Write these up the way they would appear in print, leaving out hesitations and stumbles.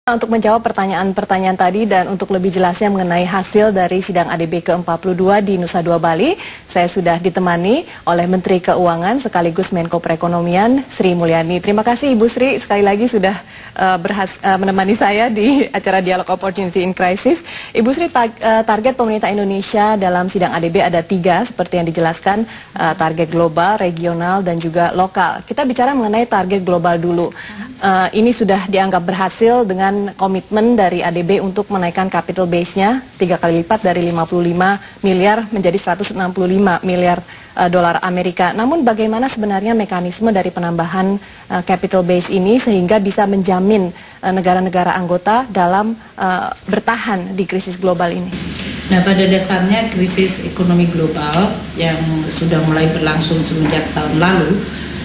Untuk menjawab pertanyaan-pertanyaan tadi dan untuk lebih jelasnya mengenai hasil dari sidang ADB ke-42 di Nusa Dua Bali, saya sudah ditemani oleh Menteri Keuangan sekaligus Menko Perekonomian Sri Mulyani. Terima kasih Ibu Sri sekali lagi sudah menemani saya di acara Dialog Opportunity in Crisis. Ibu Sri, target pemerintah Indonesia dalam sidang ADB ada 3 seperti yang dijelaskan, target global, regional, dan juga lokal. Kita bicara mengenai target global dulu. Ini sudah dianggap berhasil dengan komitmen dari ADB untuk menaikkan capital base-nya 3 kali lipat dari 55 miliar menjadi 165 miliar dolar Amerika. Namun bagaimana sebenarnya mekanisme dari penambahan capital base ini sehingga bisa menjamin negara-negara anggota dalam bertahan di krisis global ini? Nah, pada dasarnya krisis ekonomi global yang sudah mulai berlangsung semenjak tahun lalu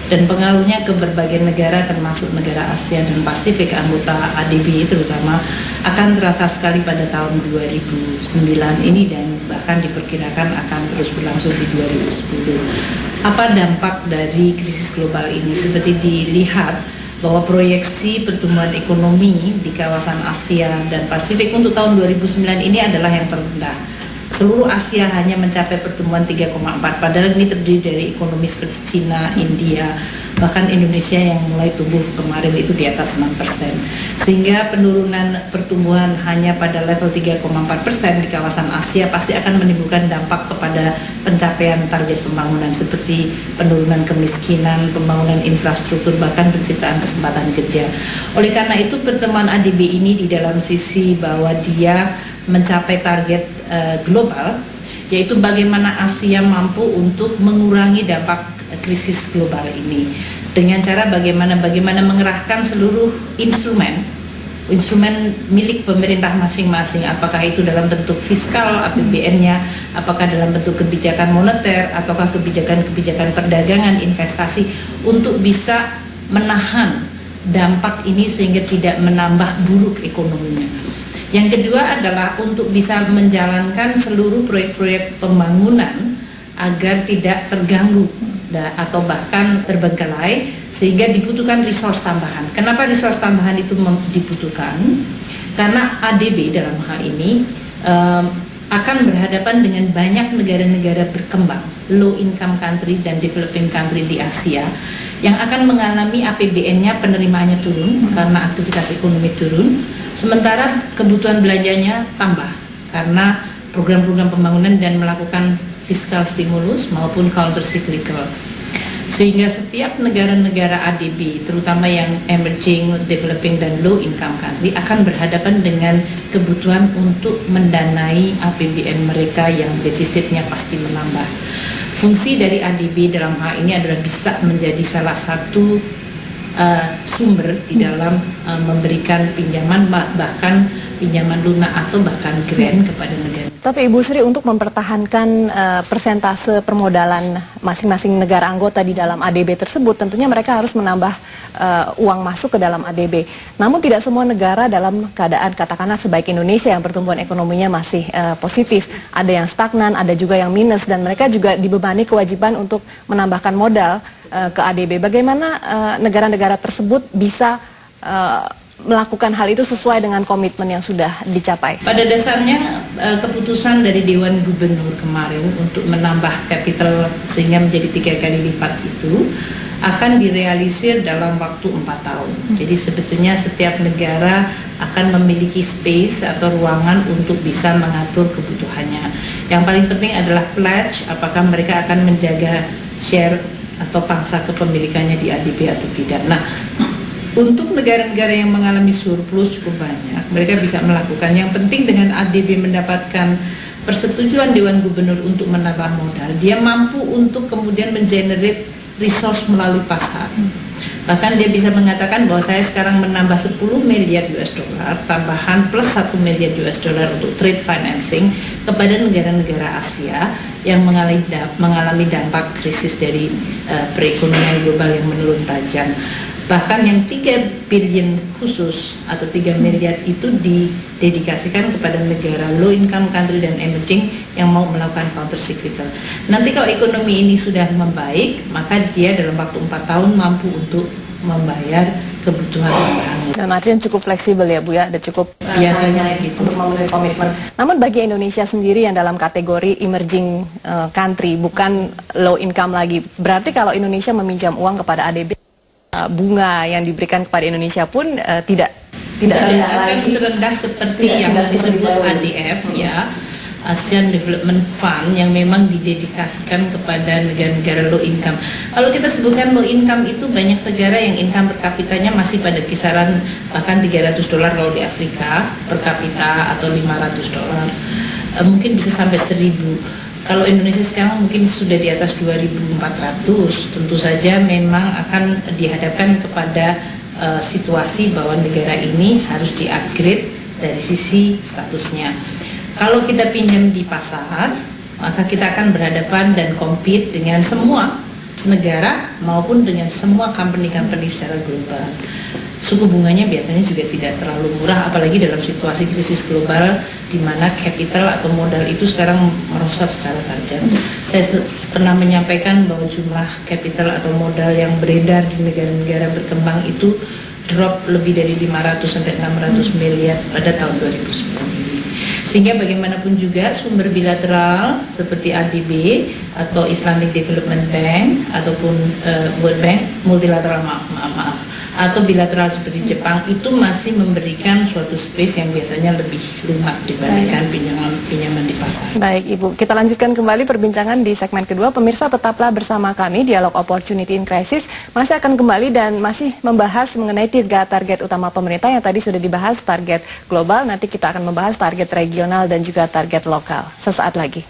dan pengaruhnya ke berbagai negara termasuk negara Asia dan Pasifik anggota ADB terutama akan terasa sekali pada tahun 2009 ini dan bahkan diperkirakan akan terus berlangsung di 2010. Apa dampak dari krisis global ini? Seperti dilihat bahwa proyeksi pertumbuhan ekonomi di kawasan Asia dan Pasifik untuk tahun 2009 ini adalah yang terendah. Seluruh Asia hanya mencapai pertumbuhan 3,4, padahal ini terdiri dari ekonomi seperti Cina, India, bahkan Indonesia yang mulai tumbuh kemarin itu di atas 6%. Sehingga penurunan pertumbuhan hanya pada level 3,4% di kawasan Asia pasti akan menimbulkan dampak kepada pencapaian target pembangunan seperti penurunan kemiskinan, pembangunan infrastruktur, bahkan penciptaan kesempatan kerja. Oleh karena itu pertemuan ADB ini di dalam sisi bahwa dia mencapai target global, yaitu bagaimana Asia mampu untuk mengurangi dampak krisis global ini dengan cara bagaimana mengerahkan seluruh instrumen milik pemerintah masing-masing, apakah itu dalam bentuk fiskal APBN-nya, apakah dalam bentuk kebijakan moneter, ataukah kebijakan perdagangan, investasi, untuk bisa menahan dampak ini sehingga tidak menambah buruk ekonominya. Yang kedua adalah untuk bisa menjalankan seluruh proyek-proyek pembangunan agar tidak terganggu atau bahkan terbengkalai, sehingga dibutuhkan resource tambahan. Kenapa resource tambahan itu dibutuhkan? Karena ADB dalam hal ini akan berhadapan dengan banyak negara-negara berkembang, low income country dan developing country di Asia, yang akan mengalami APBN-nya penerimaannya turun karena aktivitas ekonomi turun, sementara kebutuhan belanjanya tambah karena program-program pembangunan dan melakukan fiskal stimulus maupun counter cyclical. Sehingga setiap negara-negara ADB, terutama yang emerging, developing, dan low income country, akan berhadapan dengan kebutuhan untuk mendanai APBN mereka yang defisitnya pasti menambah. Fungsi dari ADB dalam hal ini adalah bisa menjadi salah satu sumber di dalam memberikan pinjaman, bahkan pinjaman lunak atau bahkan grant kepada negara. Tapi Ibu Sri, untuk mempertahankan persentase permodalan masing-masing negara anggota di dalam ADB tersebut, tentunya mereka harus menambah uang masuk ke dalam ADB. Namun tidak semua negara dalam keadaan katakanlah sebaik Indonesia yang pertumbuhan ekonominya masih positif. Ada yang stagnan, ada juga yang minus, dan mereka juga dibebani kewajiban untuk menambahkan modal ke ADB. Bagaimana negara-negara tersebut bisa melakukan hal itu sesuai dengan komitmen yang sudah dicapai? Pada dasarnya keputusan dari Dewan Gubernur kemarin untuk menambah capital sehingga menjadi 3 kali lipat itu akan direalisir dalam waktu 4 tahun. Jadi sebetulnya setiap negara akan memiliki space atau ruangan untuk bisa mengatur kebutuhannya. Yang paling penting adalah pledge, apakah mereka akan menjaga share atau pangsa kepemilikannya di ADB atau tidak. Nah, untuk negara-negara yang mengalami surplus cukup banyak, mereka bisa melakukan. Yang penting dengan ADB mendapatkan persetujuan Dewan Gubernur untuk menambah modal, dia mampu untuk kemudian mengenerate resource melalui pasar. Bahkan dia bisa mengatakan bahwa saya sekarang menambah 10 miliar US dollar tambahan plus 1 miliar US dollar untuk trade financing kepada negara-negara Asia yang mengalami dampak krisis dari perekonomian global yang menurun tajam. Bahkan yang 3 billion khusus atau 3 miliar itu didedikasikan kepada negara low income country dan emerging yang mau melakukan counter cyclical. Nanti kalau ekonomi ini sudah membaik, maka dia dalam waktu 4 tahun mampu untuk membayar kebutuhan anggota. Dan artinya cukup fleksibel ya Bu ya, dan cukup biasanya gitu untuk memenuhi komitmen. Namun bagi Indonesia sendiri yang dalam kategori emerging country, bukan low income lagi, berarti kalau Indonesia meminjam uang kepada ADB, bunga yang diberikan kepada Indonesia pun tidak akan serendah seperti yang disebut ADF ya, ASEAN Development Fund, yang memang didedikasikan kepada negara-negara low income. Kalau kita sebutkan low income, itu banyak negara yang income per kapitanya masih pada kisaran bahkan $300 kalau di Afrika per kapita, atau $500, mungkin bisa sampai 1.000. Kalau Indonesia sekarang mungkin sudah di atas 2.400. Tentu saja memang akan dihadapkan kepada situasi bahwa negara ini harus di-upgrade dari sisi statusnya. Kalau kita pinjam di pasar, maka kita akan berhadapan dan compete dengan semua negara maupun dengan semua company-company secara global. Suku bunganya biasanya juga tidak terlalu murah, apalagi dalam situasi krisis global di mana capital atau modal itu sekarang merosot secara tajam. Saya pernah menyampaikan bahwa jumlah capital atau modal yang beredar di negara-negara berkembang itu drop lebih dari 500 sampai 600 miliar pada tahun 2010 ini. Sehingga bagaimanapun juga sumber bilateral seperti ADB atau Islamic Development Bank ataupun World Bank, multilateral maaf, atau bilateral seperti Jepang, itu masih memberikan suatu space yang biasanya lebih lunak dibandingkan pinjaman di pasar. Baik Ibu, kita lanjutkan kembali perbincangan di segmen kedua. Pemirsa, tetaplah bersama kami. Dialog Opportunity in Crisis masih akan kembali dan masih membahas mengenai 3 target utama pemerintah yang tadi sudah dibahas, target global. Nanti kita akan membahas target regional dan juga target lokal sesaat lagi.